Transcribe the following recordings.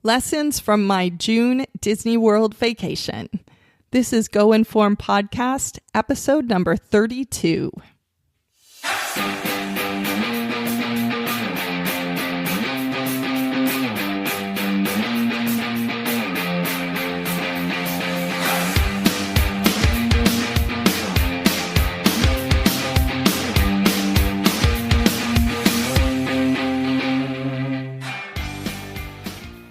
Lessons from my June Disney World vacation. This is Go Inform Podcast, episode number 32.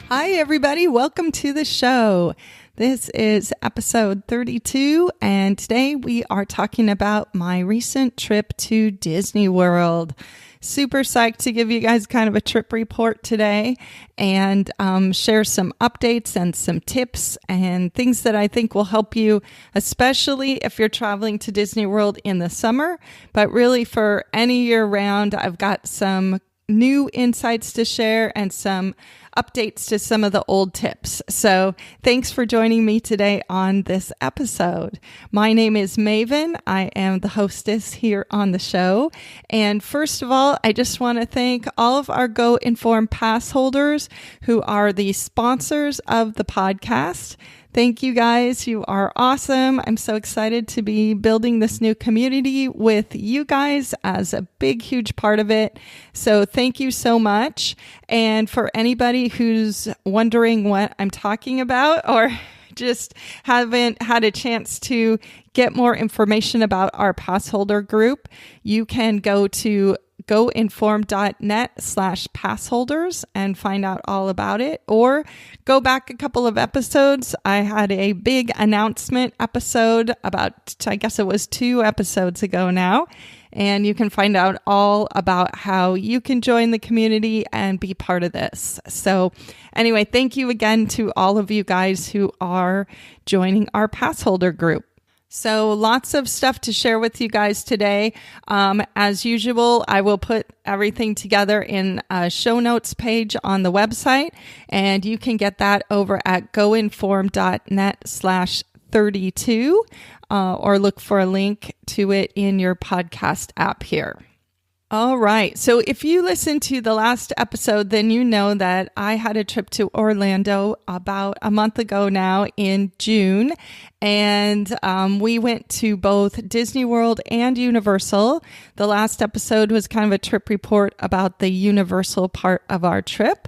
Hi, everybody. Welcome to the show. This is episode 32, and today we are talking about my recent trip to Disney World. Super psyched to give you guys kind of a trip report today and share some updates and some tips and things that I think will help you, especially if you're traveling to Disney World in the summer, but really for any year round. I've got some new insights to share and some updates to some of the old tips. So thanks for joining me today on this episode. My name is Maven. I am the hostess here on the show. And first of all, I just want to thank all of our Go Inform Pass holders who are the sponsors of the podcast. Thank you guys. You are awesome. I'm so excited to be building this new community with you guys as a big, huge part of it. So thank you so much. And for anybody who's wondering what I'm talking about or just haven't had a chance to get more information about our pass holder group, you can go to goinform.net/passholders and find out all about it, or go back a couple of episodes. I had a big announcement episode about, I guess it was 2 episodes ago now, and you can find out all about how you can join the community and be part of this. So anyway, thank you again to all of you guys who are joining our pass holder group. So lots of stuff to share with you guys today. As usual, I will put everything together in a show notes page on the website, and you can get that over at goinform.net/32, or look for a link to it in your podcast app here. All right. So if you listened to the last episode, then you know that I had a trip to Orlando about a month ago now in June. And we went to both Disney World and Universal. The last episode was kind of a trip report about the Universal part of our trip.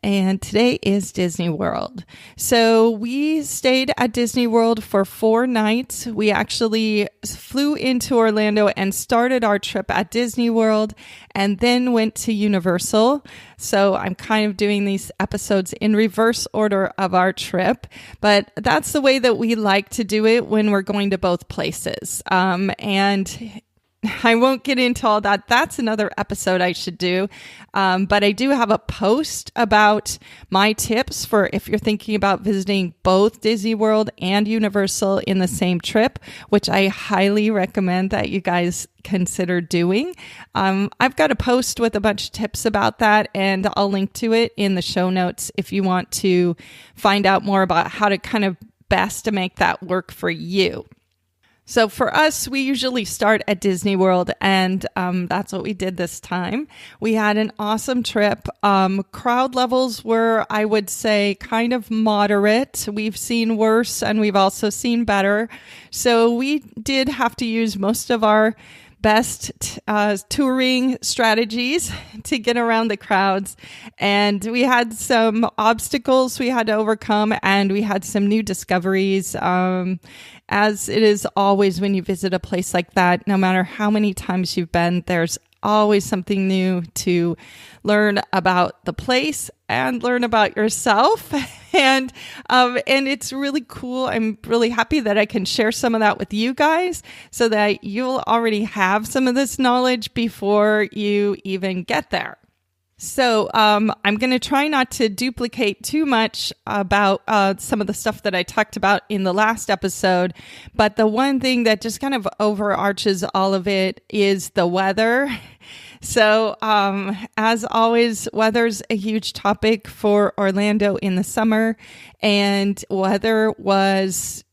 And today is Disney World. So we stayed at Disney World for 4 nights. We actually flew into Orlando and started our trip at Disney World and then went to Universal. So I'm kind of doing these episodes in reverse order of our trip, but that's the way that we like to do it when we're going to both places. And I won't get into all that. That's another episode I should do. But I do have a post about my tips for if you're thinking about visiting both Disney World and Universal in the same trip, which I highly recommend that you guys consider doing. I've got a post with a bunch of tips about that, and I'll link to it in the show notes if you want to find out more about how to kind of best to make that work for you. So for us, we usually start at Disney World, and that's what we did this time. We had an awesome trip. Crowd levels were, I would say, kind of moderate. We've seen worse, and we've also seen better. So we did have to use most of our best touring strategies to get around the crowds. And we had some obstacles we had to overcome, and we had some new discoveries. As it is always when you visit a place like that, no matter how many times you've been, there's always something new to learn about the place and learn about yourself. And it's really cool. I'm really happy that I can share some of that with you guys so that you'll already have some of this knowledge before you even get there. So I'm going to try not to duplicate too much about some of the stuff that I talked about in the last episode. But the one thing that just kind of overarches all of it is the weather. So as always, weather's a huge topic for Orlando in the summer. And weather was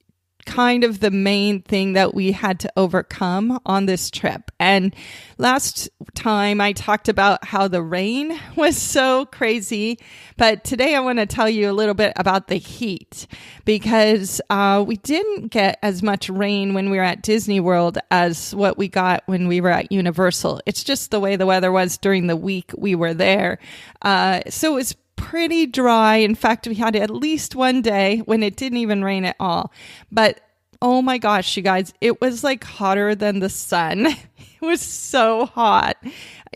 kind of the main thing that we had to overcome on this trip. And last time I talked about how the rain was so crazy, but today I want to tell you a little bit about the heat, because we didn't get as much rain when we were at Disney World as what we got when we were at Universal. It's just the way the weather was during the week we were there. So it was pretty dry. In fact, we had at least one day when it didn't even rain at all. But oh my gosh, you guys, it was like hotter than the sun. It was so hot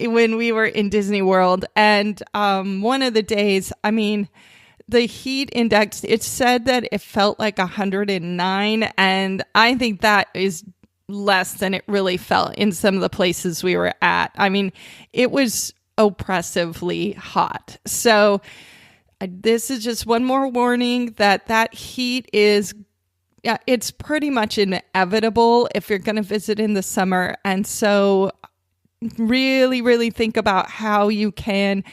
when we were in Disney World. And one of the days, I mean, the heat index, it said that it felt like 109. And I think that is less than it really felt in some of the places we were at. I mean, it was oppressively hot. So this is just one more warning that heat is, it's pretty much inevitable if you're going to visit in the summer. And so really, really think about how you can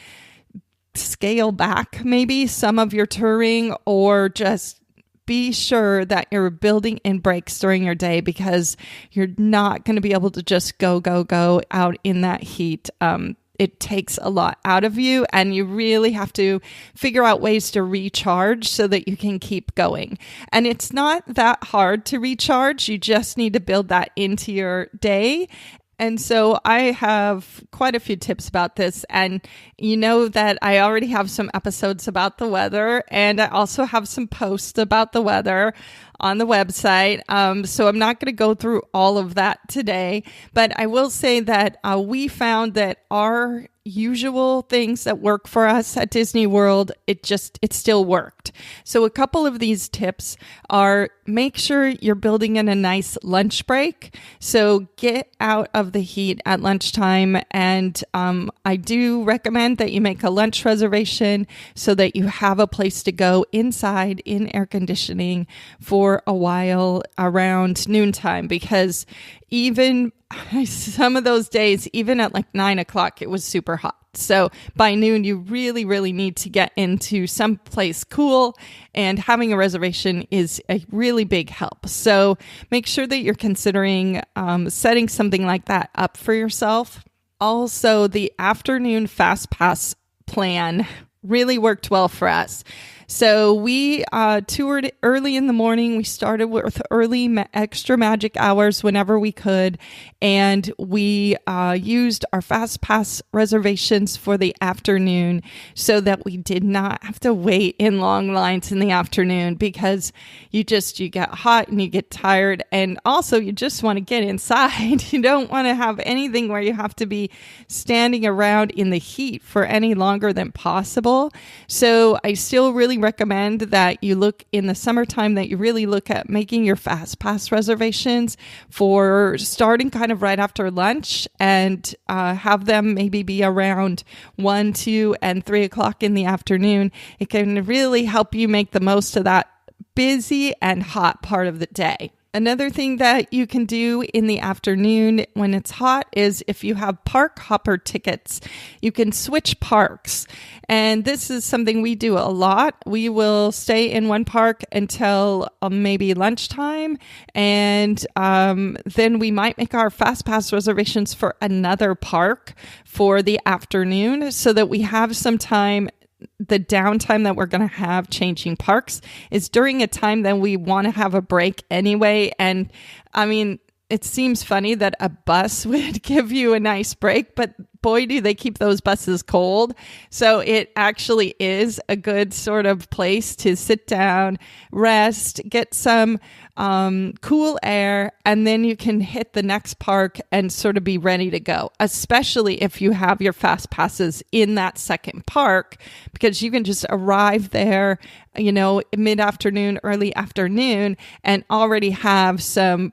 scale back maybe some of your touring, or just be sure that you're building in breaks during your day, because you're not going to be able to just go out in that heat. It takes a lot out of you, and you really have to figure out ways to recharge so that you can keep going. And it's not that hard to recharge. You just need to build that into your day. And so I have quite a few tips about this. And you know that I already have some episodes about the weather, and I also have some posts about the weather on the website. So I'm not going to go through all of that today, but I will say that we found that our usual things that work for us at Disney World, it still worked. So a couple of these tips are: make sure you're building in a nice lunch break. So get out of the heat at lunchtime. And I do recommend that you make a lunch reservation so that you have a place to go inside in air conditioning for a while around noontime, because even some of those days, even at like 9 o'clock, it was super hot. So by noon, you really, really need to get into some place cool, and having a reservation is a really big help. So make sure that you're considering setting something like that up for yourself. Also, the afternoon Fast Pass plan really worked well for us. So we toured early in the morning. We started with early extra magic hours whenever we could. And we used our Fast Pass reservations for the afternoon so that we did not have to wait in long lines in the afternoon, because you get hot and you get tired. And also you just want to get inside. You don't want to have anything where you have to be standing around in the heat for any longer than possible. So I still really recommend that you look in the summertime, that you really look at making your Fast Pass reservations for starting kind of right after lunch, and have them maybe be around 1, 2, and 3 o'clock in the afternoon. It can really help you make the most of that busy and hot part of the day. Another thing that you can do in the afternoon when it's hot is, if you have park hopper tickets, you can switch parks. And this is something we do a lot. We will stay in one park until maybe lunchtime, and then we might make our Fast Pass reservations for another park for the afternoon, so that we have some time. The downtime that we're going to have changing parks is during a time that we want to have a break anyway. And I mean, it seems funny that a bus would give you a nice break, but boy, do they keep those buses cold. So it actually is a good sort of place to sit down, rest, get some cool air, and then you can hit the next park and sort of be ready to go, especially if you have your Fast Passes in that second park, because you can just arrive there, mid-afternoon, early afternoon, and already have some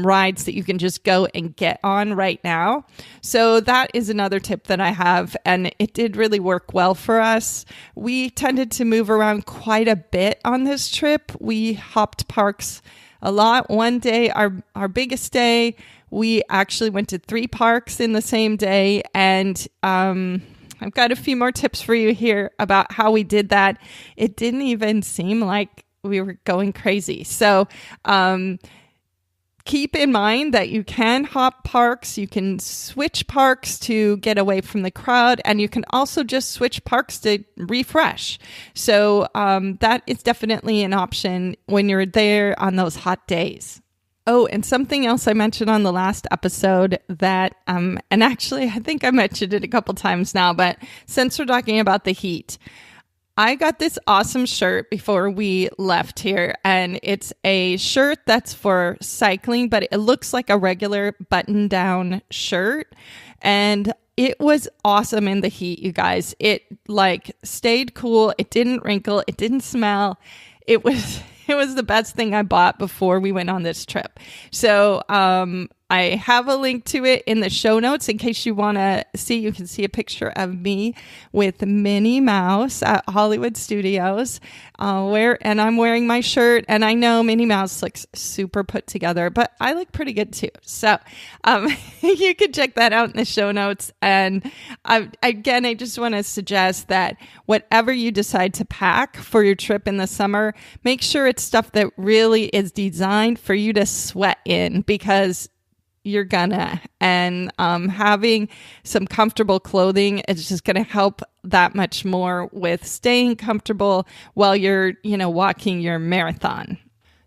rides that you can just go and get on right now. So that is another tip that I have, and it did really work well for us. We tended to move around quite a bit on this trip. We hopped parks a lot. One day, our biggest day, we actually went to 3 parks in the same day, and I've got a few more tips for you here about how we did that. It didn't even seem like we were going crazy. So, keep in mind that you can hop parks, you can switch parks to get away from the crowd, and you can also just switch parks to refresh. So that is definitely an option when you're there on those hot days. Oh, and something else I mentioned on the last episode that, and actually I think I mentioned it a couple times now, but since we're talking about the heat, I got this awesome shirt before we left here, and it's a shirt that's for cycling, but it looks like a regular button-down shirt, and it was awesome in the heat, you guys. It like stayed cool. It didn't wrinkle. It didn't smell. It was the best thing I bought before we went on this trip. So, I have a link to it in the show notes in case you want to see. You can see a picture of me with Minnie Mouse at Hollywood Studios, and I'm wearing my shirt. And I know Minnie Mouse looks super put together, but I look pretty good too. So you can check that out in the show notes. And I just want to suggest that whatever you decide to pack for your trip in the summer, make sure it's stuff that really is designed for you to sweat in, because you're gonna, and having some comfortable clothing is just gonna help that much more with staying comfortable while you're, walking your marathon.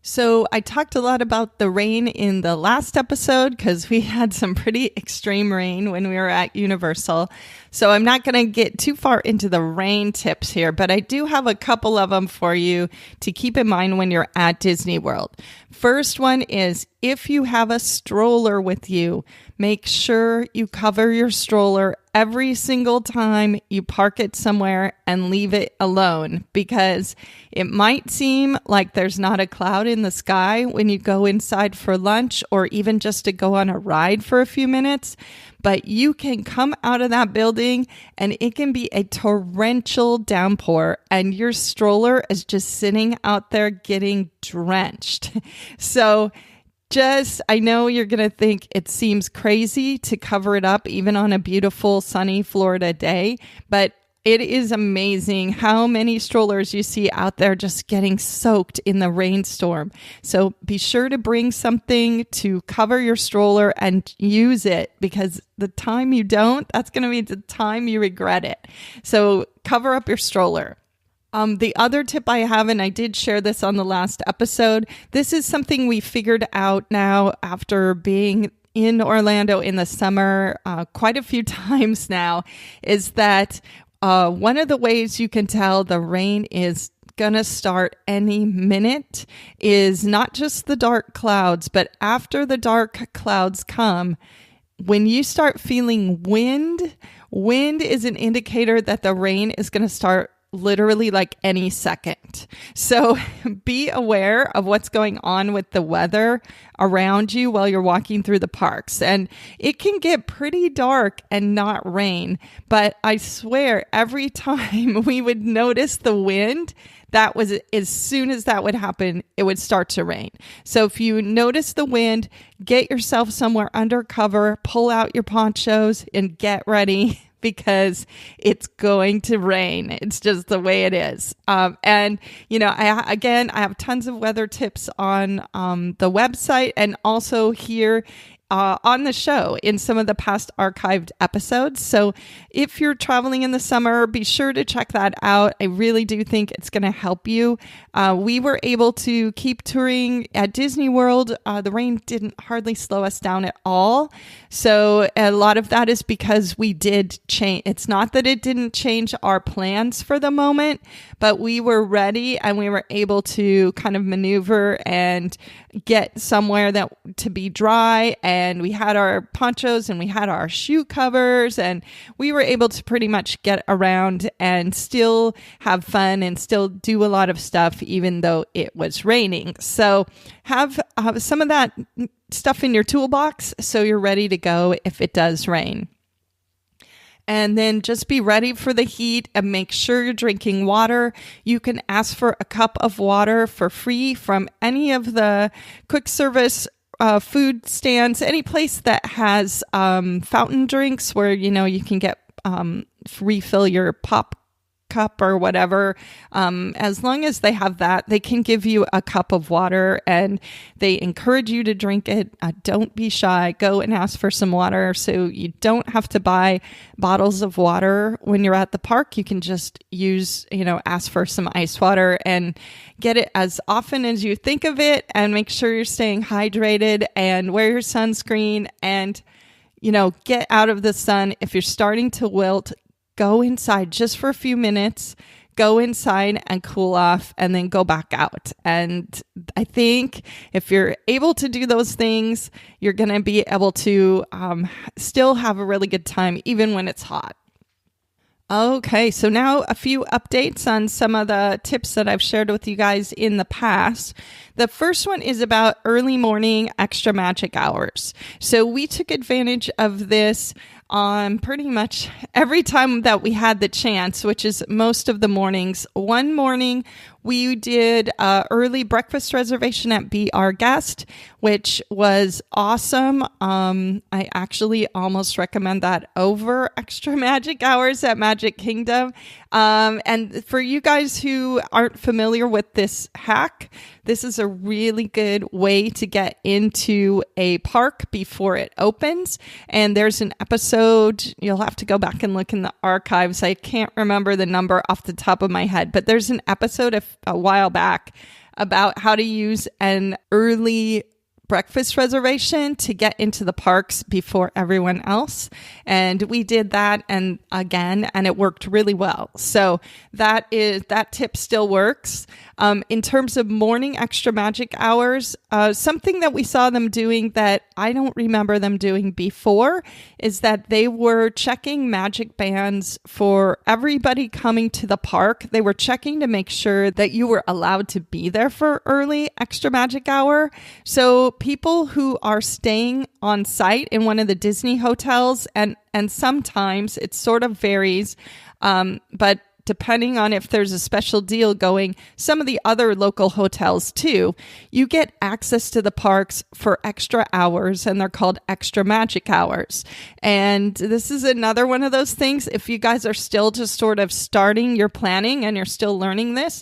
So I talked a lot about the rain in the last episode because we had some pretty extreme rain when we were at Universal. So I'm not going to get too far into the rain tips here, but I do have a couple of them for you to keep in mind when you're at Disney World. First one is, if you have a stroller with you, make sure you cover your stroller every single time you park it somewhere and leave it alone, because it might seem like there's not a cloud in the sky when you go inside for lunch or even just to go on a ride for a few minutes. But you can come out of that building and it can be a torrential downpour and your stroller is just sitting out there getting drenched. So I know you're going to think it seems crazy to cover it up even on a beautiful sunny Florida day, but it is amazing how many strollers you see out there just getting soaked in the rainstorm. So be sure to bring something to cover your stroller and use it, because the time you don't, that's going to be the time you regret it. So cover up your stroller. The other tip I have, and I did share this on the last episode, this is something we figured out now after being in Orlando in the summer quite a few times now, is that one of the ways you can tell the rain is going to start any minute is not just the dark clouds, but after the dark clouds come, when you start feeling wind is an indicator that the rain is going to start literally like any second. So be aware of what's going on with the weather around you while you're walking through the parks. And it can get pretty dark and not rain, but I swear every time we would notice the wind, that was as soon as that would happen, it would start to rain. So if you notice the wind, get yourself somewhere under cover, pull out your ponchos and get ready, because it's going to rain. It's just the way it is. And, I have tons of weather tips on the website and also here on the show in some of the past archived episodes. So if you're traveling in the summer, be sure to check that out. I really do think it's going to help you. We were able to keep touring at Disney World. The rain didn't hardly slow us down at all. So a lot of that is because we did change. It's not that it didn't change our plans for the moment, but we were ready and we were able to kind of maneuver and get somewhere to be dry. And we had our ponchos and we had our shoe covers and we were able to pretty much get around and still have fun and still do a lot of stuff, even though it was raining. So have some of that stuff in your toolbox so you're ready to go if it does rain. And then just be ready for the heat and make sure you're drinking water. You can ask for a cup of water for free from any of the quick service food stands, any place that has fountain drinks where, you can get refill your pop cup or whatever. As long as they have that, they can give you a cup of water and they encourage you to drink it. Don't be shy. Go and ask for some water. So you don't have to buy bottles of water when you're at the park. You can just ask for some ice water and get it as often as you think of it, and make sure you're staying hydrated and wear your sunscreen and, get out of the sun. If you're starting to wilt, go inside just for a few minutes, go inside and cool off, and then go back out. And I think if you're able to do those things, you're going to be able to still have a really good time, even when it's hot. Okay, so now a few updates on some of the tips that I've shared with you guys in the past. The first one is about early morning extra magic hours. So we took advantage of this on pretty much every time that we had the chance, which is most of the mornings. One morning, we did early breakfast reservation at Be Our Guest, which was awesome. I actually almost recommend that over extra magic hours at Magic Kingdom. And for you guys who aren't familiar with this hack, this is a really good way to get into a park before it opens. And there's an episode, you'll have to go back and look in the archives. I can't remember the number off the top of my head, but there's an episode a while back about how to use an early breakfast reservation to get into the parks before everyone else. And we did that and it worked really well. So that tip still works. In terms of morning extra magic hours, something that we saw them doing that I don't remember them doing before is that they were checking magic bands for everybody coming to the park. They were checking to make sure that you were allowed to be there for early extra magic hour. So people who are staying on site in one of the Disney hotels, and sometimes it sort of varies, but depending on if there's a special deal going, some of the other local hotels too, you get access to the parks for extra hours, and they're called extra magic hours. And this is another one of those things. If you guys are still just sort of starting your planning and you're still learning this,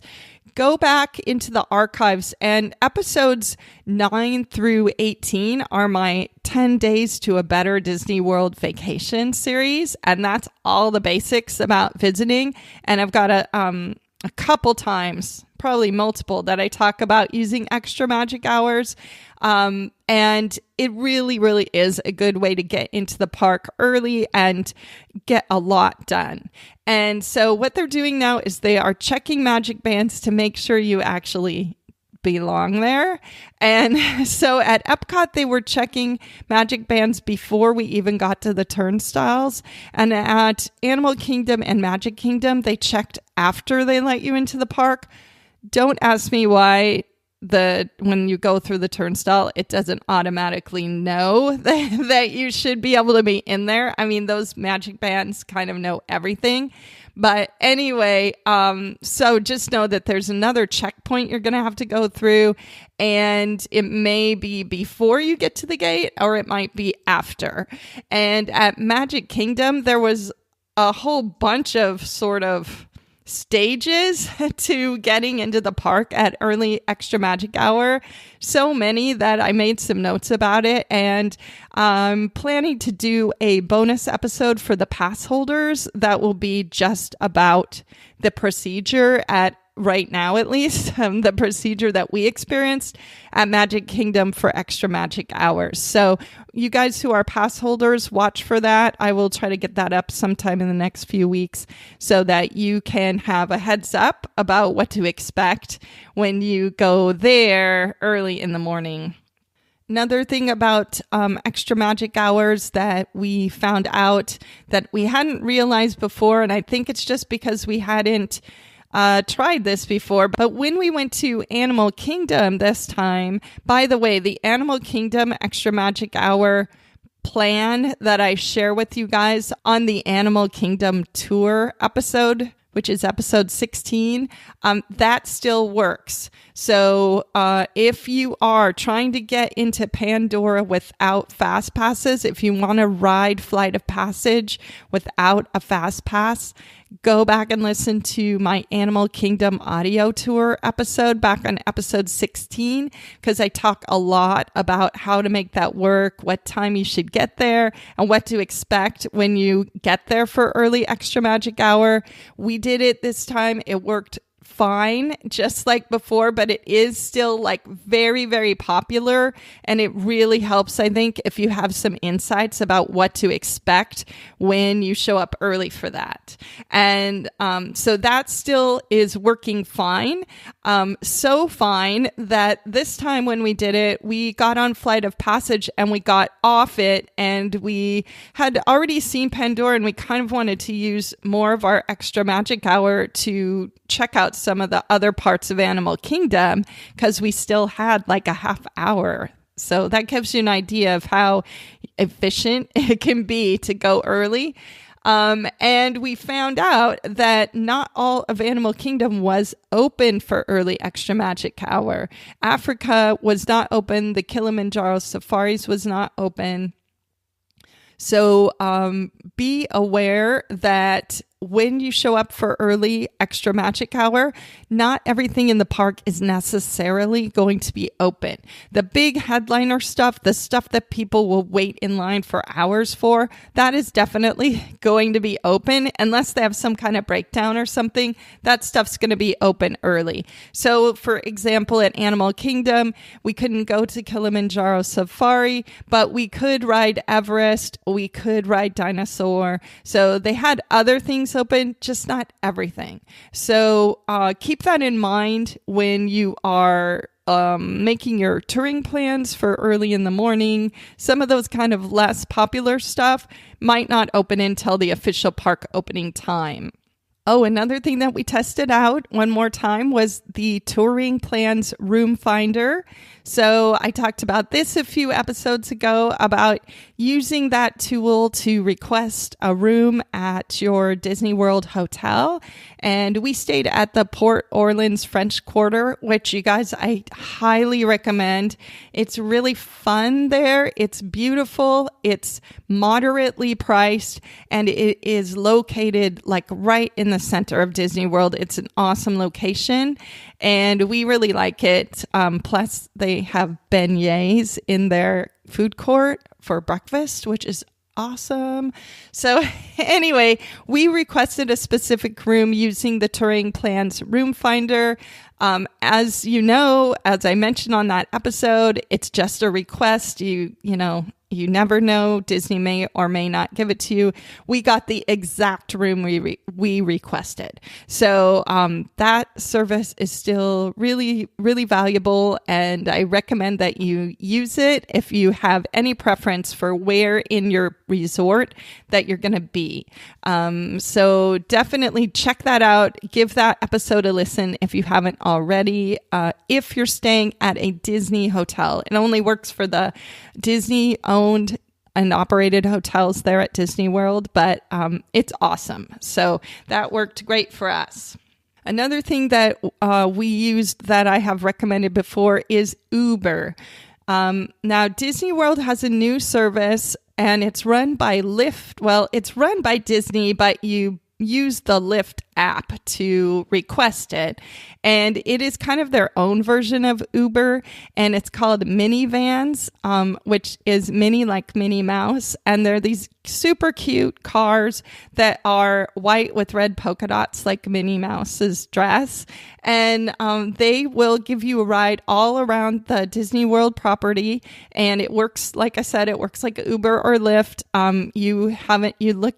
go back into the archives, and episodes 9 through 18 are my 10 Days to a Better Disney World Vacation series. And that's all the basics about visiting. And I've got a couple times, probably multiple, that I talk about using extra magic hours. And it really, really is a good way to get into the park early and get a lot done. And so what they're doing now is they are checking magic bands to make sure you actually belong there. And so at Epcot, they were checking magic bands before we even got to the turnstiles. And at Animal Kingdom and Magic Kingdom, they checked after they let you into the park. Don't ask me why when you go through the turnstile, it doesn't automatically know that you should be able to be in there. I mean, those magic bands kind of know everything. But anyway, so just know that there's another checkpoint you're going to have to go through, and it may be before you get to the gate or it might be after. And at Magic Kingdom, there was a whole bunch of sort of stages to getting into the park at early extra magic hour. So many that I made some notes about it, and I'm planning to do a bonus episode for the pass holders that will be just about the procedure right now, at least, the procedure that we experienced at Magic Kingdom for extra magic hours. So you guys who are pass holders, watch for that. I will try to get that up sometime in the next few weeks so that you can have a heads up about what to expect when you go there early in the morning. Another thing about extra magic hours that we found out that we hadn't realized before, and I think it's just because we hadn't tried this before, but when we went to Animal Kingdom this time, by the way, the Animal Kingdom Extra Magic Hour plan that I share with you guys on the Animal Kingdom Tour episode, which is episode 16, that still works. So if you are trying to get into Pandora without fast passes, if you want to ride Flight of Passage without a fast pass, go back and listen to my Animal Kingdom audio tour episode back on episode 16, because I talk a lot about how to make that work, what time you should get there, and what to expect when you get there for early Extra Magic Hour. We did it this time. It worked fine, just like before, but it is still like very, very popular. And it really helps, I think, if you have some insights about what to expect when you show up early for that. And so that still is working fine. So fine that this time when we did it, we got on Flight of Passage and we got off it, and we had already seen Pandora, and we kind of wanted to use more of our Extra Magic Hour to check out some of the other parts of Animal Kingdom, because we still had like a half hour. So that gives you an idea of how efficient it can be to go early. And we found out that not all of Animal Kingdom was open for early Extra Magic Hour. Africa was not open. The Kilimanjaro Safaris was not open. So be aware that when you show up for early Extra Magic Hour, not everything in the park is necessarily going to be open. The big headliner stuff, the stuff that people will wait in line for hours for, that is definitely going to be open unless they have some kind of breakdown or something. That stuff's going to be open early. So for example, at Animal Kingdom, we couldn't go to Kilimanjaro Safari, but we could ride Everest, we could ride Dinosaur. So they had other things open, just not everything. So keep that in mind when you are making your touring plans for early in the morning. Some of those kind of less popular stuff might not open until the official park opening time. Oh, another thing that we tested out one more time was the Touring Plans Room Finder. So I talked about this a few episodes ago about using that tool to request a room at your Disney World hotel. And we stayed at the Port Orleans French Quarter, which you guys, I highly recommend. It's really fun there. It's beautiful. It's moderately priced, and it is located like right in the center of Disney World. It's an awesome location, and we really like it. Plus, they have beignets in their food court for breakfast, which is awesome. So anyway, we requested a specific room using the Touring Plans Room Finder. As you know, as I mentioned on that episode, it's just a request. You you never know. Disney may or may not give it to you. We got the exact room we requested. So that service is still really, really valuable, and I recommend that you use it if you have any preference for where in your resort that you're going to be. So definitely check that out. Give that episode a listen if you haven't already. If you're staying at a Disney hotel, it only works for the Disney owned and operated hotels there at Disney World, but it's awesome. So that worked great for us. Another thing that we used that I have recommended before is Uber. Now, Disney World has a new service, and it's run by Lyft. Well, it's run by Disney, but you use the Lyft app to request it. And it is kind of their own version of Uber, and it's called Minivans, which is mini like Minnie Mouse. And they're these super cute cars that are white with red polka dots like Minnie Mouse's dress. And they will give you a ride all around the Disney World property. And it works, like I said, it works like Uber or Lyft.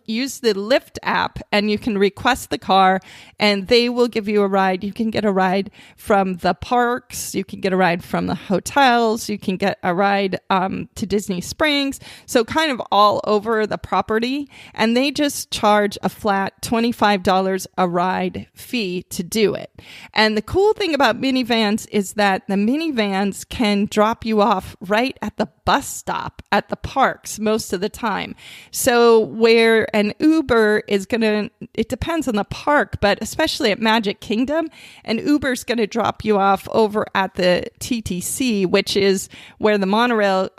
Use the Lyft app and you can request the car and they will give you a ride. You can get a ride from the parks. You can get a ride from the hotels. You can get a ride to Disney Springs. So kind of all over the property. And they just charge a flat $25 a ride fee to do it. And the cool thing about minivans is that the minivans can drop you off right at the bus stop at the parks most of the time. So where an Uber is it depends on the park park, but especially at Magic Kingdom. And Uber's going to drop you off over at the TTC, which is where the monorail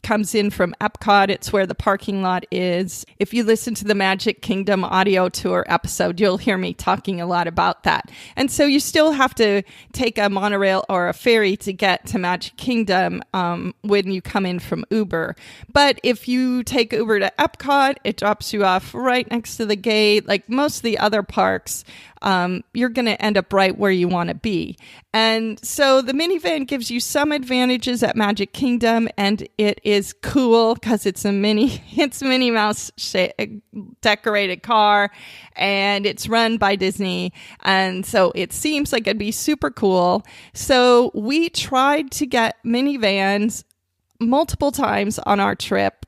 comes in from Epcot. It's where the parking lot is. If you listen to the Magic Kingdom audio tour episode, you'll hear me talking a lot about that. And so you still have to take a monorail or a ferry to get to Magic Kingdom when you come in from Uber. But if you take Uber to Epcot, it drops you off right next to the gate. Like most of the other parks, you're going to end up right where you want to be. And so the minivan gives you some advantages at Magic Kingdom, and it is cool because it's Minnie Mouse decorated car, and it's run by Disney. And so it seems like it'd be super cool. So we tried to get minivans multiple times on our trip.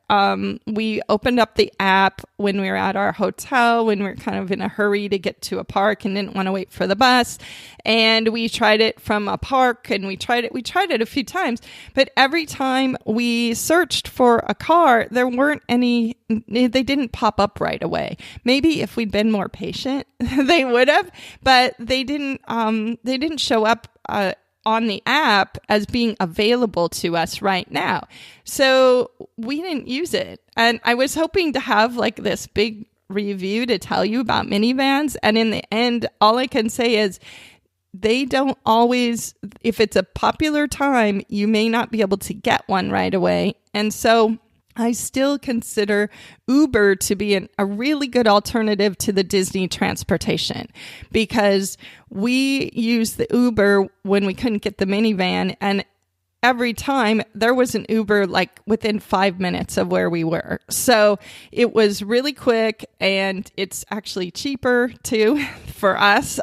We opened up the app when we were at our hotel, when we were kind of in a hurry to get to a park and didn't want to wait for the bus. And we tried it from a park, and we tried it a few times, but every time we searched for a car, there weren't any, they didn't pop up right away. Maybe if we'd been more patient, they would have, but they didn't show up, on the app as being available to us right now. So we didn't use it. And I was hoping to have like this big review to tell you about minivans. And in the end, all I can say is they don't always, if it's a popular time, you may not be able to get one right away. And so I still consider Uber to be a really good alternative to the Disney transportation, because we used the Uber when we couldn't get the minivan, and every time there was an Uber like within 5 minutes of where we were. So it was really quick, and it's actually cheaper too for us.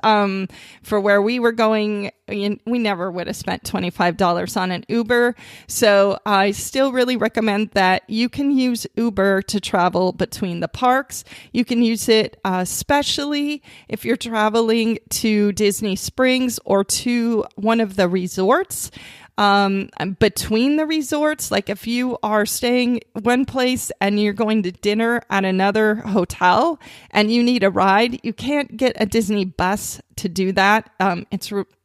For where we were going, we never would have spent $25 on an Uber. So I still really recommend that you can use Uber to travel between the parks. You can use it especially if you're traveling to Disney Springs or to one of the resorts. Between the resorts, like if you are staying one place and you're going to dinner at another hotel and you need a ride, you can't get a Disney bus to do that.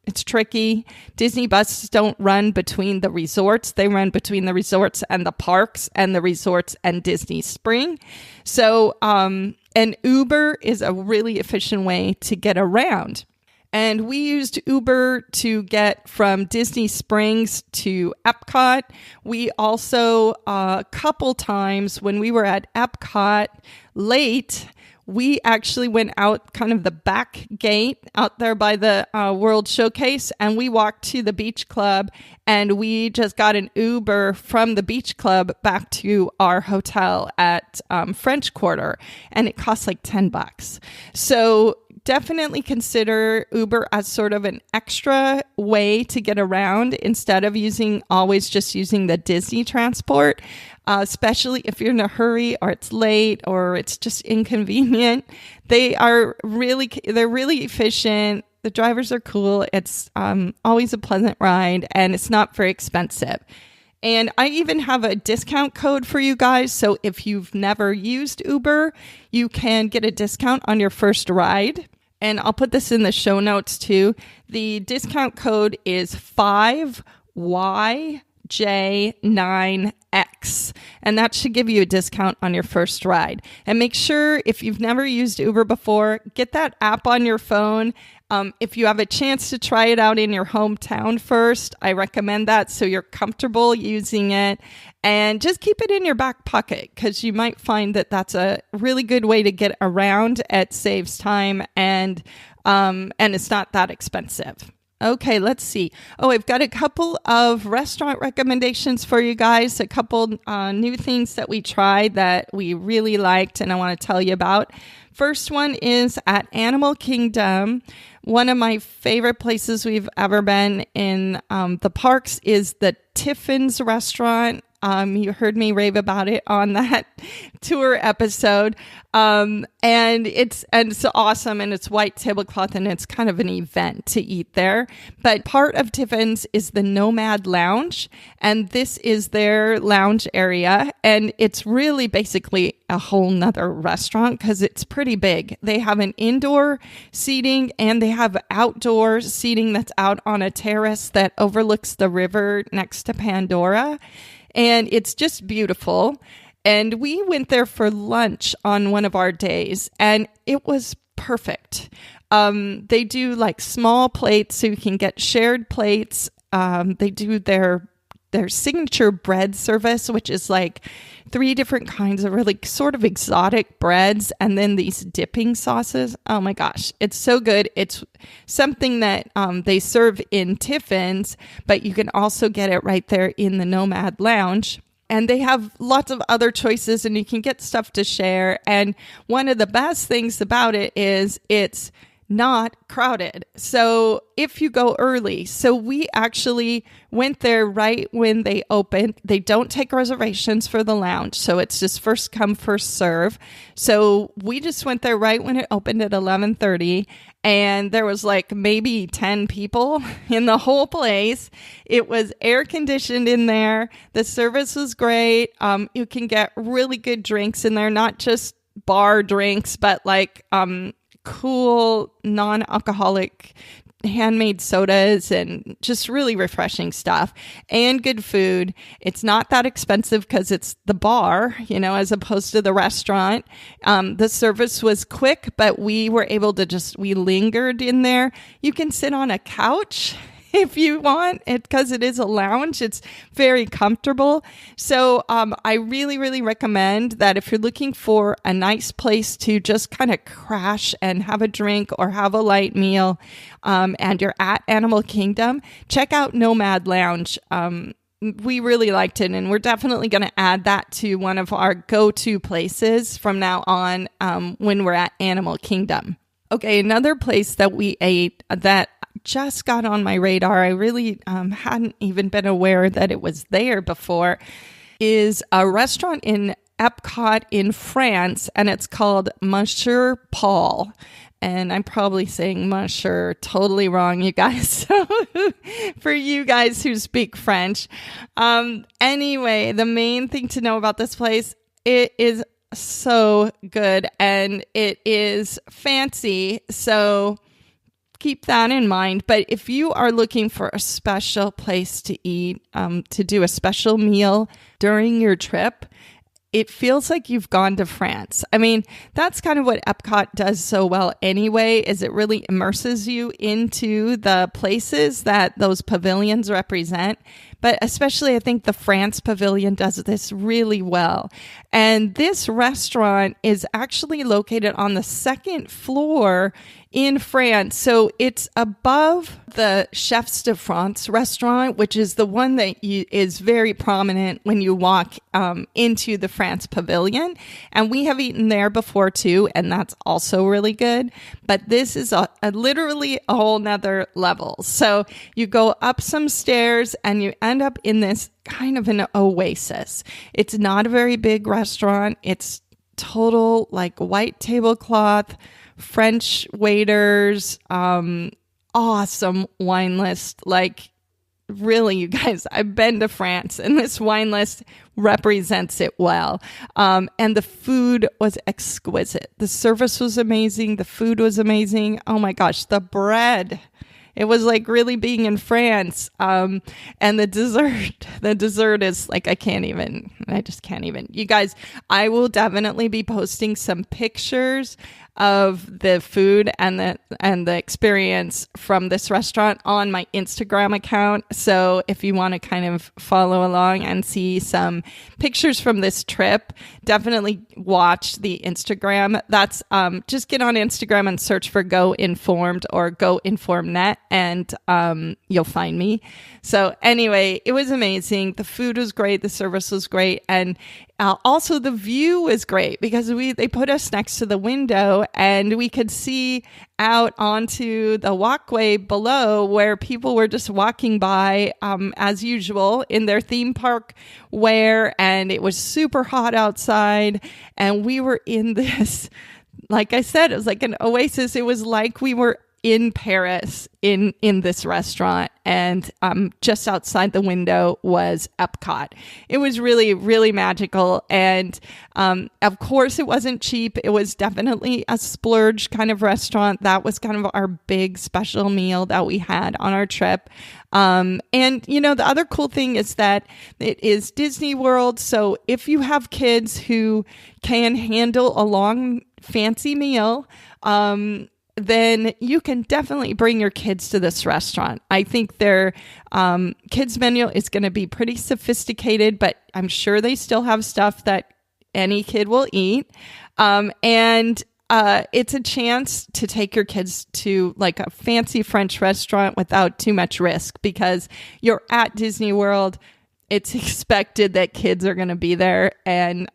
It's tricky. Disney buses don't run between the resorts. They run between the resorts and the parks and the resorts and Disney Spring. So, an Uber is a really efficient way to get around. And we used Uber to get from Disney Springs to Epcot. We also, a couple times when we were at Epcot late, we actually went out kind of the back gate out there by the World Showcase, and we walked to the beach club, and we just got an Uber from the beach club back to our hotel at French Quarter, and it cost like $10. So definitely consider Uber as sort of an extra way to get around instead of always just using the Disney transport, especially if you're in a hurry or it's late or it's just inconvenient. They're really efficient. The drivers are cool. It's always a pleasant ride, and it's not very expensive. And I even have a discount code for you guys. So if you've never used Uber, you can get a discount on your first ride. And I'll put this in the show notes too. The discount code is 5YJ9X. And that should give you a discount on your first ride. And make sure, if you've never used Uber before, get that app on your phone. If you have a chance to try it out in your hometown first, I recommend that so you're comfortable using it. And just keep it in your back pocket, because you might find that that's a really good way to get around. It saves time, and it's not that expensive. Okay, let's see. Oh, I've got a couple of restaurant recommendations for you guys, a couple new things that we tried that we really liked and I want to tell you about. First one is at Animal Kingdom. One of my favorite places we've ever been in the parks is the Tiffin's restaurant. You heard me rave about it on that tour episode. And it's awesome, and it's white tablecloth, and it's kind of an event to eat there. But part of Tiffin's is the Nomad Lounge, and this is their lounge area, and it's really basically a whole nother restaurant because it's pretty big. They have an indoor seating and they have outdoor seating that's out on a terrace that overlooks the river next to Pandora, and it's just beautiful. And we went there for lunch on one of our days, and it was perfect. They do like small plates, so you can get shared plates. They do their signature bread service, which is like 3 different kinds of really sort of exotic breads, and then these dipping sauces. Oh my gosh, it's so good. It's something that they serve in Tiffin's, but you can also get it right there in the Nomad Lounge. And they have lots of other choices, and you can get stuff to share. And one of the best things about it is it's not crowded. So if you go early, so we actually went there right when they opened. They don't take reservations for the lounge, so it's just first come, first serve. So we just went there right when it opened at 11:30, and there was like maybe 10 people in the whole place. It was air conditioned in there. The service was great. You can get really good drinks in there, not just bar drinks, but like cool non-alcoholic handmade sodas and just really refreshing stuff and good food. It's not that expensive because it's the bar, as opposed to the restaurant. The service was quick, but we were able to we lingered in there. You can sit on a couch if you want it, because it is a lounge. It's very comfortable. So I really, really recommend that if you're looking for a nice place to just kind of crash and have a drink or have a light meal, and you're at Animal Kingdom, check out Nomad Lounge. We really liked it, and we're definitely going to add that to one of our go-to places from now on when we're at Animal Kingdom. Okay, another place that we ate that just got on my radar, I really hadn't even been aware that it was there before, is a restaurant in Epcot in France, and it's called Monsieur Paul. And I'm probably saying Monsieur totally wrong, you guys. So for you guys who speak French. Anyway, the main thing to know about this place, it is so good and it is fancy. So keep that in mind. But if you are looking for a special place to eat, to do a special meal during your trip, it feels like you've gone to France. I mean, that's kind of what Epcot does so well anyway, is it really immerses you into the places that those pavilions represent. But especially, I think the France pavilion does this really well. And this restaurant is actually located on the 2nd floor in France. So it's above the Chefs de France restaurant, which is the one that is very prominent when you walk into the France pavilion. And we have eaten there before too, and that's also really good. But this is literally a whole nother level. So you go up some stairs and you end up in this kind of an oasis. It's not a very big restaurant. It's total like white tablecloth, French waiters, awesome wine list. Like really, you guys, I've been to France and this wine list represents it well. And the food was exquisite. The service was amazing. The food was amazing. Oh my gosh, the bread. It was like really being in France. And the dessert is like, I just can't even. You guys, I will definitely be posting some pictures of the food and the experience from this restaurant on my Instagram account. So if you want to kind of follow along and see some pictures from this trip, definitely watch the Instagram. That's just get on Instagram and search for Go Informed or Go InformNet, and you'll find me. So anyway, it was amazing. The food was great. The service was great. And Also, the view was great because they put us next to the window and we could see out onto the walkway below where people were just walking by as usual in their theme park wear, and it was super hot outside, and we were in this, like I said, it was like an oasis. It was like we were in Paris in this restaurant, and just outside the window was Epcot. It was really, really magical. And of course, it wasn't cheap. It was definitely a splurge kind of restaurant. That was kind of our big special meal that we had on our trip. And, the other cool thing is that it is Disney World. So if you have kids who can handle a long, fancy meal, then you can definitely bring your kids to this restaurant. I think their kids menu is going to be pretty sophisticated, but I'm sure they still have stuff that any kid will eat. And it's a chance to take your kids to like a fancy French restaurant without too much risk, because you're at Disney World. It's expected that kids are going to be there. And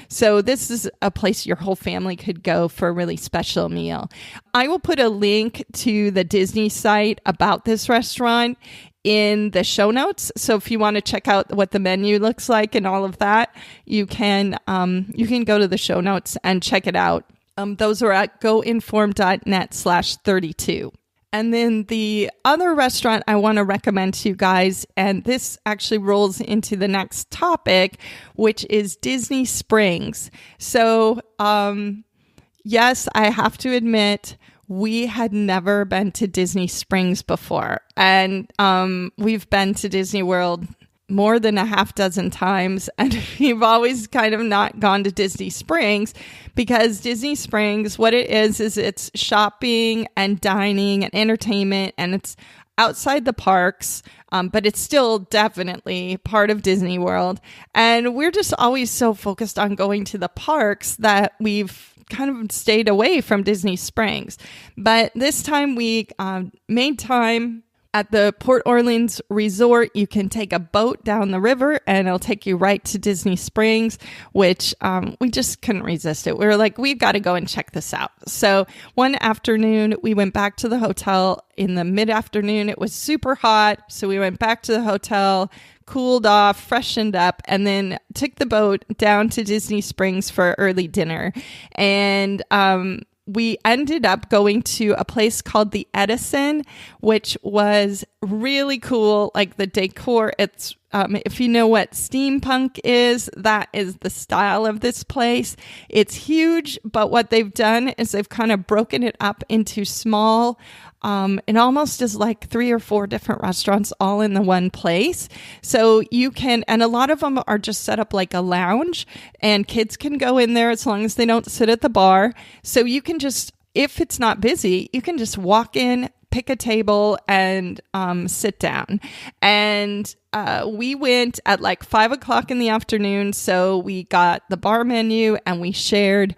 so this is a place your whole family could go for a really special meal. I will put a link to the Disney site about this restaurant in the show notes. So if you want to check out what the menu looks like and all of that, you can go to the show notes and check it out. Those are at goinform.net/32. And then the other restaurant I want to recommend to you guys, and this actually rolls into the next topic, which is Disney Springs. So, yes, I have to admit, we had never been to Disney Springs before. And we've been to Disney World more than a half dozen times, and we've always kind of not gone to Disney Springs, because Disney Springs, what it is it's shopping and dining and entertainment, and it's outside the parks, but it's still definitely part of Disney World. And we're just always so focused on going to the parks that we've kind of stayed away from Disney Springs. But this time we made time. At the Port Orleans Resort, you can take a boat down the river and it'll take you right to Disney Springs, which we just couldn't resist it. We were like, we've got to go and check this out. So one afternoon, we went back to the hotel. In the mid-afternoon, it was super hot. So we went back to the hotel, cooled off, freshened up, and then took the boat down to Disney Springs for early dinner. And we ended up going to a place called the Edison, which was really cool. Like the decor, it's if you know what steampunk is, that is the style of this place. It's huge, but what they've done is they've kind of broken it up into small, it almost is like 3 or 4 different restaurants all in the one place. So you can, and a lot of them are just set up like a lounge, and kids can go in there as long as they don't sit at the bar. So you can just, if it's not busy, you can just walk in, pick a table, and sit down. And we went at like 5 o'clock in the afternoon. So we got the bar menu and we shared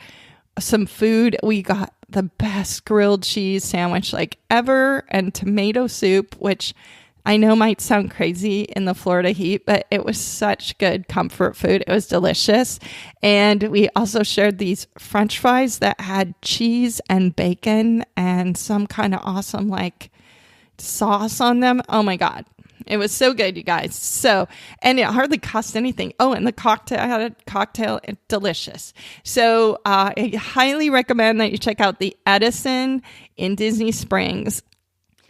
some food. We got the best grilled cheese sandwich like ever, and tomato soup, which I know might sound crazy in the Florida heat, but it was such good comfort food. It was delicious. And we also shared these French fries that had cheese and bacon and some kind of awesome like sauce on them. Oh my God. It was so good, you guys. So, and it hardly cost anything. Oh, and the cocktail, I had a cocktail, delicious. So I highly recommend that you check out the Edison in Disney Springs.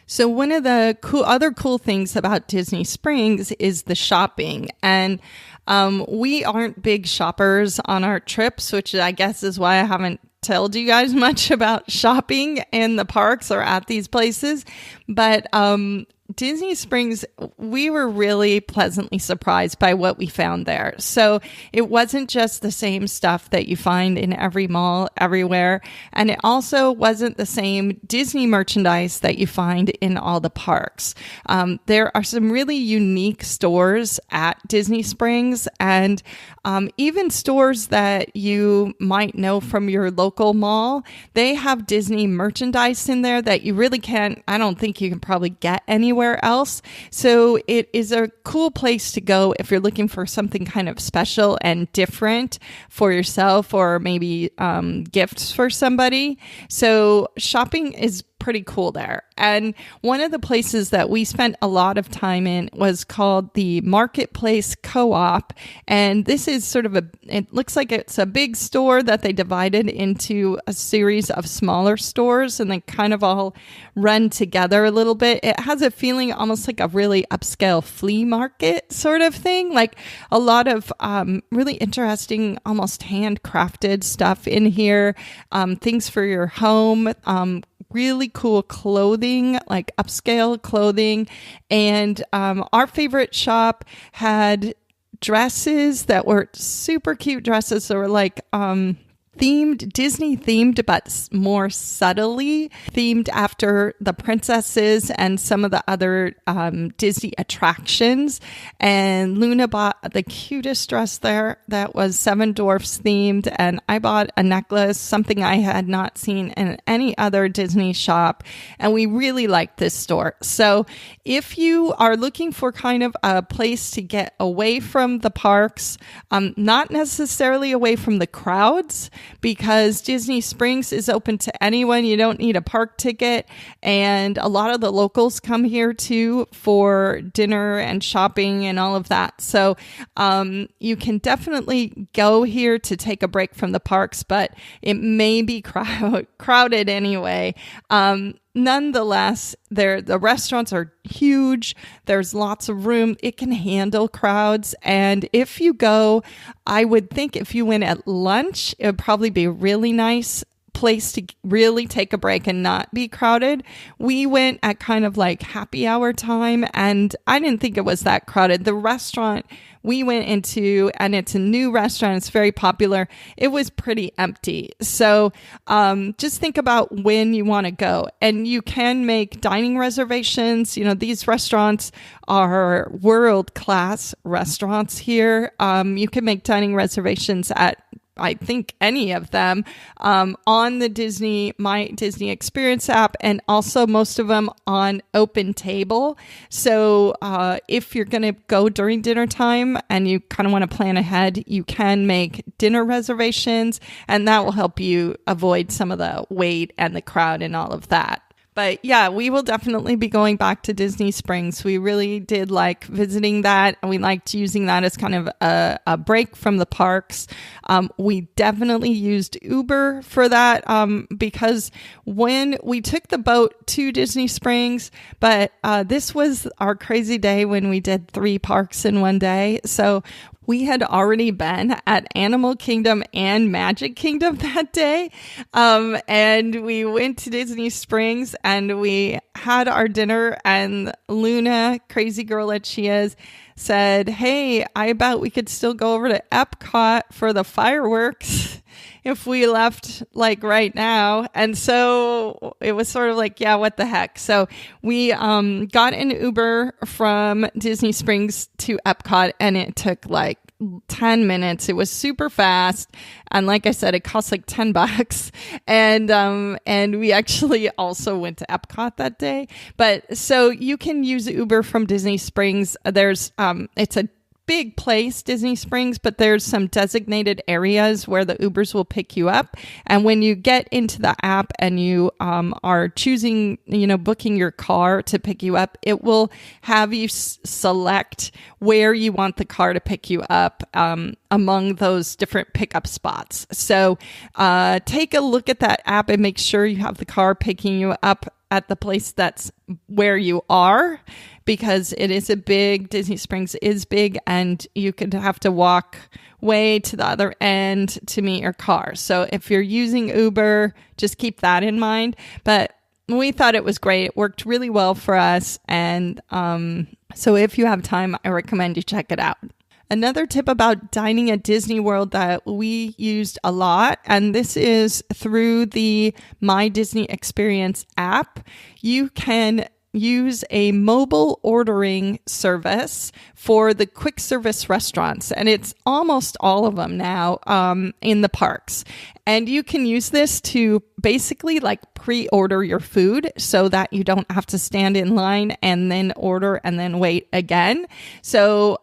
So one of the other cool things about Disney Springs is the shopping. And we aren't big shoppers on our trips, which I guess is why I haven't told you guys much about shopping in the parks or at these places. But Disney Springs, we were really pleasantly surprised by what we found there. So it wasn't just the same stuff that you find in every mall everywhere. And it also wasn't the same Disney merchandise that you find in all the parks. There are some really unique stores at Disney Springs, and even stores that you might know from your local mall. They have Disney merchandise in there that you really can't, I don't think you can probably get anywhere anywhere else. So it is a cool place to go if you're looking for something kind of special and different for yourself, or maybe gifts for somebody. So shopping is pretty cool there. And one of the places that we spent a lot of time in was called the Marketplace Co-op. And this is sort of it looks like it's a big store that they divided into a series of smaller stores, and they kind of all run together a little bit. It has a feeling almost like a really upscale flea market sort of thing, like a lot of really interesting, almost handcrafted stuff in here, things for your home, really cool clothing, like upscale clothing. And our favorite shop had dresses that were super cute dresses that were like Disney themed, but more subtly themed after the princesses and some of the other Disney attractions. And Luna bought the cutest dress there that was Seven Dwarfs themed. And I bought a necklace, something I had not seen in any other Disney shop. And we really liked this store. So if you are looking for kind of a place to get away from the parks, not necessarily away from the crowds, because Disney Springs is open to anyone. You don't need a park ticket. And a lot of the locals come here too for dinner and shopping and all of that. So you can definitely go here to take a break from the parks, but it may be crowded anyway. Nonetheless, the restaurants are huge. There's lots of room. It can handle crowds. And if you go, I would think if you went at lunch, it would probably be a really nice place to really take a break and not be crowded. We went at kind of like happy hour time, and I didn't think it was that crowded. The restaurant we went into, and it's a new restaurant, it's very popular, it was pretty empty. So just think about when you want to go, and you can make dining reservations. You know, these restaurants are world-class restaurants here. You can make dining reservations at, I think, any of them on the My Disney Experience app, and also most of them on Open Table. So if you're going to go during dinner time and you kind of want to plan ahead, you can make dinner reservations, and that will help you avoid some of the wait and the crowd and all of that. But yeah, we will definitely be going back to Disney Springs. We really did like visiting that, and we liked using that as kind of a break from the parks. We definitely used Uber for that because when we took the boat to Disney Springs, but this was our crazy day when we did 3 parks in one day. So we had already been at Animal Kingdom and Magic Kingdom that day. And we went to Disney Springs and we had our dinner, and Luna, crazy girl that she is, said, "Hey, I bet we could still go over to Epcot for the fireworks if we left like right now." And so it was sort of like, yeah, what the heck? So we got an Uber from Disney Springs to Epcot, and it took like 10 minutes. It was super fast. And like I said, it cost like $10. And we actually also went to Epcot that day. But so you can use Uber from Disney Springs. There's, it's a big place, Disney Springs, but there's some designated areas where the Ubers will pick you up. And when you get into the app and you are choosing, booking your car to pick you up, it will have you select where you want the car to pick you up among those different pickup spots. So take a look at that app and make sure you have the car picking you up at the place that's where you are, because it is Disney Springs is big, and you could have to walk way to the other end to meet your car. So if you're using Uber, just keep that in mind. But we thought it was great. It worked really well for us. And so if you have time, I recommend you check it out. Another tip about dining at Disney World that we used a lot, and this is through the My Disney Experience app, you can use a mobile ordering service for the quick service restaurants. And it's almost all of them now in the parks. And you can use this to basically like pre-order your food so that you don't have to stand in line and then order and then wait again. So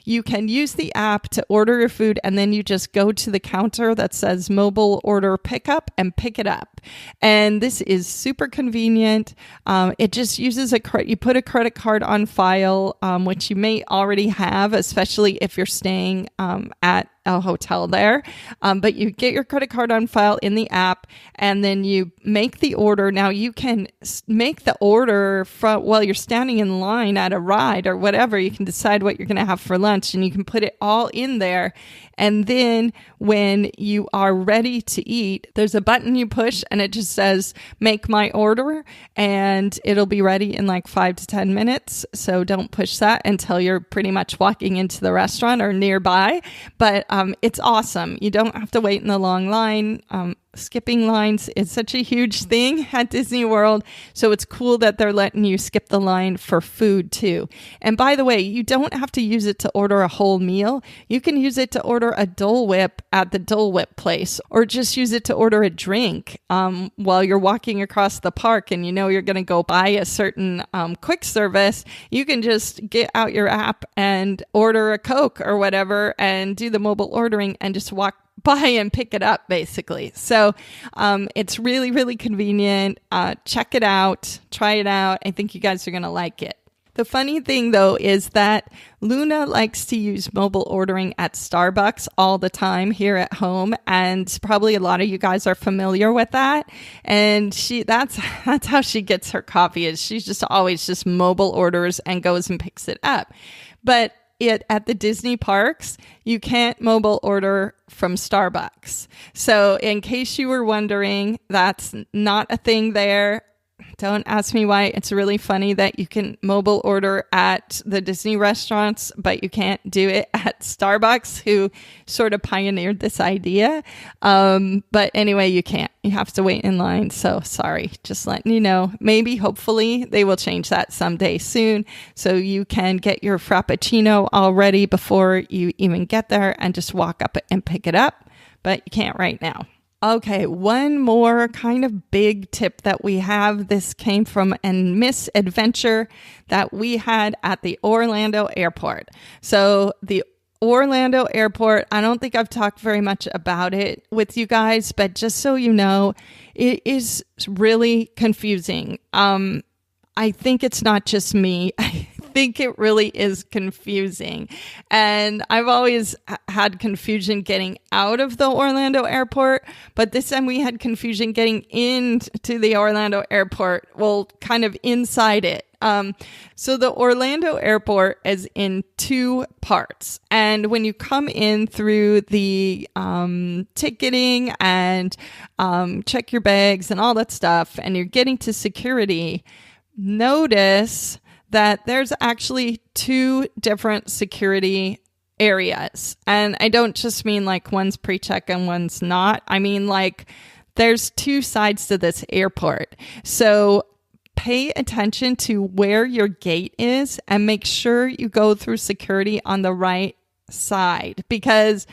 you can use the app to order your food, and then you just go to the counter that says mobile order pickup and pick it up. And this is super convenient. It just uses you put a credit card on file, which you may already have, especially if you're staying at a hotel there. But you get your credit card on file in the app, and then you make the order. Now you can make the order while you're standing in line at a ride or whatever. You can decide what you're going to have for lunch, and you can put it all in there. And then when you are ready to eat, there's a button you push and it just says, make my order, and it'll be ready in like 5 to 10 minutes. So don't push that until you're pretty much walking into the restaurant or nearby. But it's awesome. You don't have to wait in the long line. Skipping lines is such a huge thing at Disney World. So it's cool that they're letting you skip the line for food too. And by the way, you don't have to use it to order a whole meal. You can use it to order a Dole Whip at the Dole Whip place, or just use it to order a drink while you're walking across the park and you know you're going to go buy a certain quick service. You can just get out your app and order a Coke or whatever and do the mobile ordering and just walk by and pick it up, basically. So it's really, really convenient. Check it out. Try it out. I think you guys are going to like it. The funny thing, though, is that Luna likes to use mobile ordering at Starbucks all the time here at home, and probably a lot of you guys are familiar with that. And that's how she gets her coffee. Is she's just always just mobile orders and goes and picks it up. But at the Disney parks, you can't mobile order from Starbucks. So in case you were wondering, that's not a thing there. Don't ask me why. It's really funny that you can mobile order at the Disney restaurants, but you can't do it at Starbucks, who sort of pioneered this idea. But anyway, you can't. You have to wait in line. So sorry, just letting you know. Maybe, hopefully, they will change that someday soon, so you can get your Frappuccino all ready before you even get there and just walk up and pick it up. But you can't right now. Okay, one more kind of big tip that we have. This came from a misadventure that we had at the Orlando airport. So the Orlando airport, I don't think I've talked very much about it with you guys, but just so you know, it is really confusing. I think it's not just me. I think it really is confusing. And I've always had confusion getting out of the Orlando airport, but this time we had confusion getting into the Orlando airport, well, kind of inside it. So the Orlando airport is in 2 parts. And when you come in through the ticketing and check your bags and all that stuff, and you're getting to security, notice that there's actually 2 different security areas. And I don't just mean like one's pre-check and one's not. I mean like there's 2 sides to this airport. So pay attention to where your gate is and make sure you go through security on the right side, because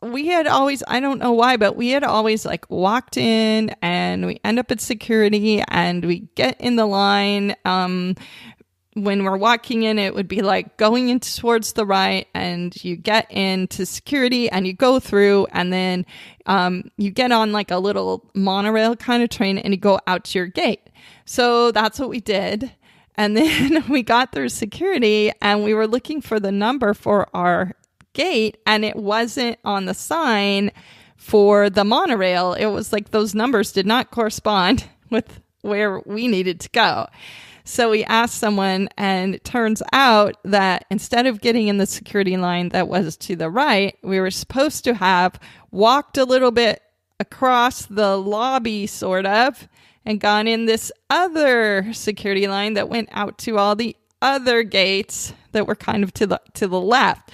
we had always, I don't know why, but we had always like walked in and we end up at security and we get in the line. When we're walking in, it would be like going in towards the right, and you get into security and you go through, and then you get on like a little monorail kind of train and you go out to your gate. So that's what we did. And then we got through security and we were looking for the number for our gate, and it wasn't on the sign for the monorail. It was like those numbers did not correspond with where we needed to go. So we asked someone, and it turns out that instead of getting in the security line that was to the right, we were supposed to have walked a little bit across the lobby, sort of, and gone in this other security line that went out to all the other gates that were kind of to the left.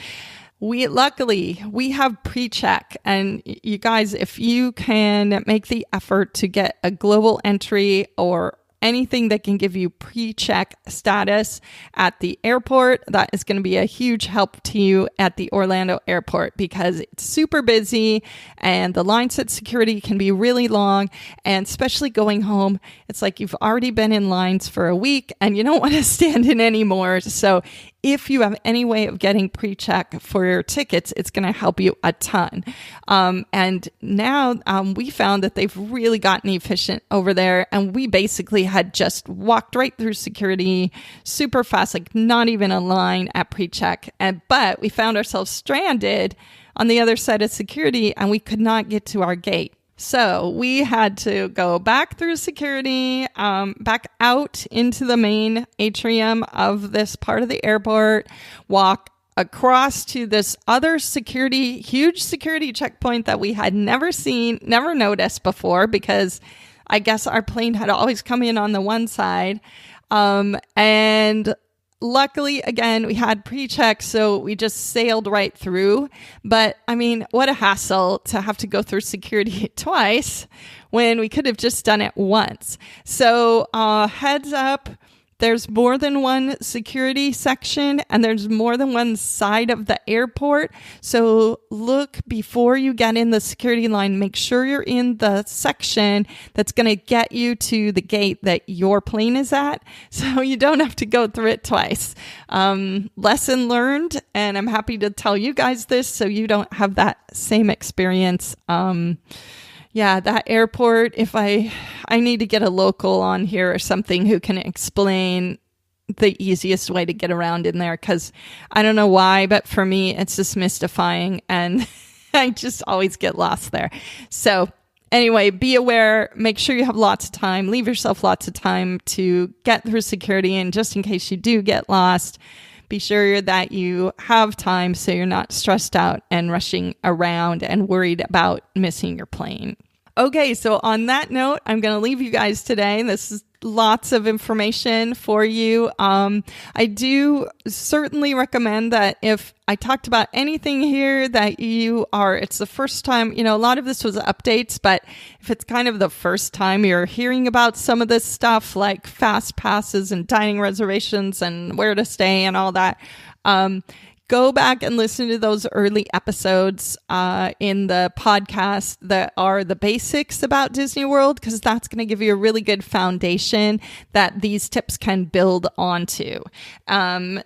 Luckily, we have pre-check, and you guys, if you can make the effort to get a global entry or anything that can give you pre-check status at the airport, that is going to be a huge help to you at the Orlando airport because it's super busy and the lines at security can be really long. And especially going home, it's like you've already been in lines for a week and you don't want to stand in anymore. So if you have any way of getting pre-check for your tickets, it's going to help you a ton. And now we found that they've really gotten efficient over there. And we basically had just walked right through security super fast, like not even a line at pre-check. But we found ourselves stranded on the other side of security and we could not get to our gate. So we had to go back through security, back out into the main atrium of this part of the airport, walk across to this other huge security checkpoint that we had never seen, never noticed before, because I guess our plane had always come in on the one side. And luckily, again, we had pre-check, so we just sailed right through. But I mean, what a hassle to have to go through security twice when we could have just done it once. So heads up, there's more than one security section and there's more than one side of the airport. So look before you get in the security line, make sure you're in the section that's going to get you to the gate that your plane is at. So you don't have to go through it twice. Lesson learned. And I'm happy to tell you guys this so you don't have that same experience. Yeah, that airport, if I need to get a local on here or something who can explain the easiest way to get around in there, because I don't know why, but for me, it's just mystifying and I just always get lost there. So anyway, be aware, make sure you have lots of time, leave yourself lots of time to get through security, and just in case you do get lost, be sure that you have time so you're not stressed out and rushing around and worried about missing your plane. Okay, so on that note, I'm going to leave you guys today. This is lots of information for you. I do certainly recommend that if I talked about anything here that it's the first time, a lot of this was updates, but if it's kind of the first time you're hearing about some of this stuff like fast passes and dining reservations and where to stay and all that, go back and listen to those early episodes in the podcast that are the basics about Disney World, because that's going to give you a really good foundation that these tips can build onto.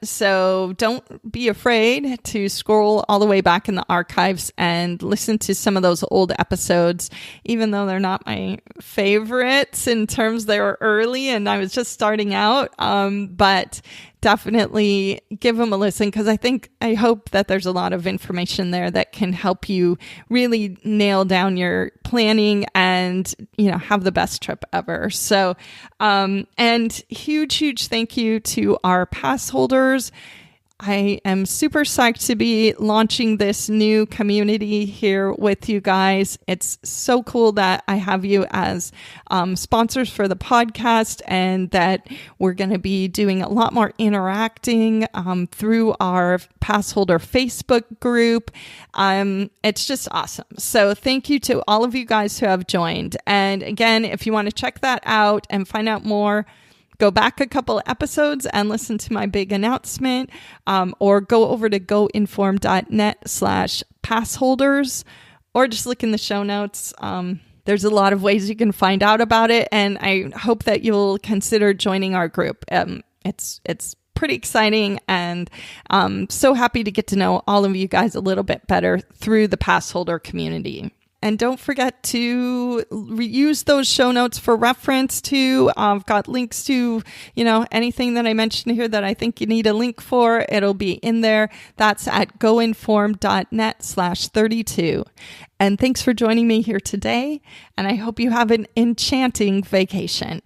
So don't be afraid to scroll all the way back in the archives and listen to some of those old episodes, even though they're not my favorites in terms they were early and I was just starting out. But definitely give them a listen, because I hope that there's a lot of information there that can help you really nail down your planning and, have the best trip ever. So, and huge thank you to our pass holders. I am super psyched to be launching this new community here with you guys. It's so cool that I have you as sponsors for the podcast, and that we're going to be doing a lot more interacting through our pass holder Facebook group. It's just awesome. So thank you to all of you guys who have joined. And again, if you want to check that out and find out more, go back a couple episodes and listen to my big announcement, or go over to goinform.net/passholders, or just look in the show notes. There's a lot of ways you can find out about it, and I hope that you'll consider joining our group. It's pretty exciting, and so happy to get to know all of you guys a little bit better through the pass holder community. And don't forget to use those show notes for reference too. I've got links to, anything that I mentioned here that I think you need a link for. It'll be in there. That's at goinform.net/32. And thanks for joining me here today. And I hope you have an enchanting vacation.